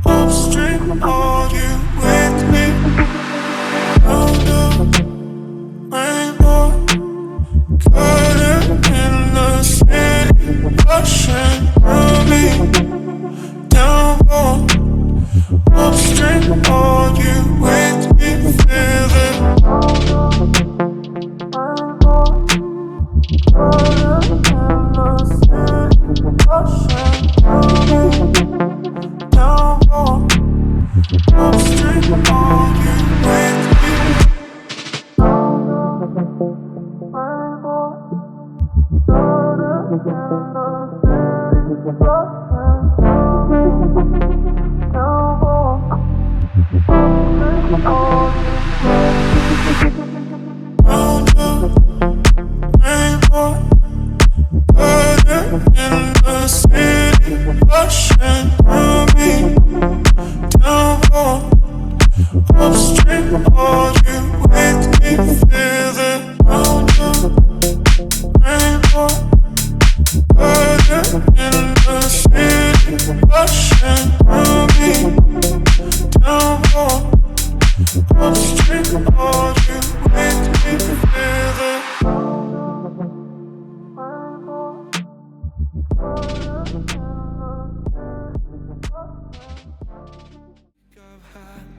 Upstream, are you with me? Under rainbow, cutter in the city, rushing through me. Downpour, upstream, are you with me? Feel it.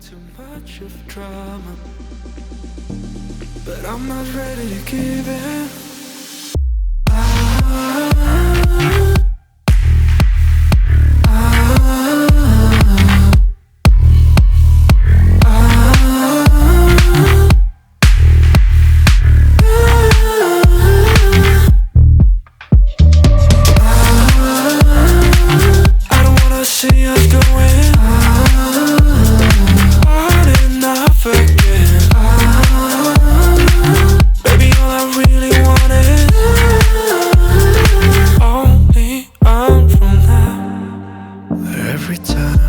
Too much of drama, but I'm not ready to give in. I don't wanna see us going hard enough again. Baby, all I really want is only on from that. Every time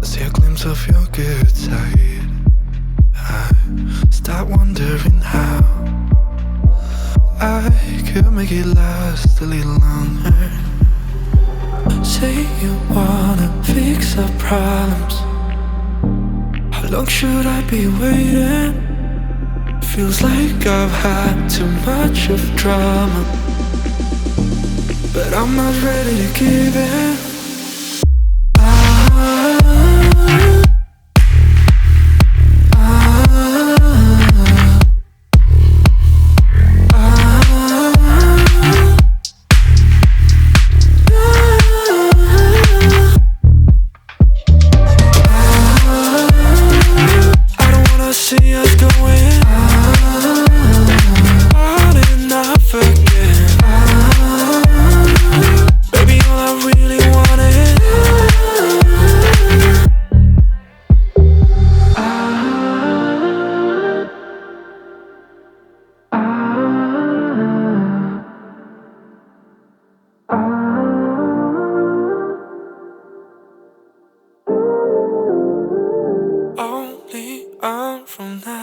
I see a glimpse of your good side, I start wondering how I could make it last a little longer. Say you wanna fix our problems. How long should I be waiting? Feels like I've had too much of drama, but I'm not ready to give in. See us going hard enough again. Baby, all I really want is only on from that.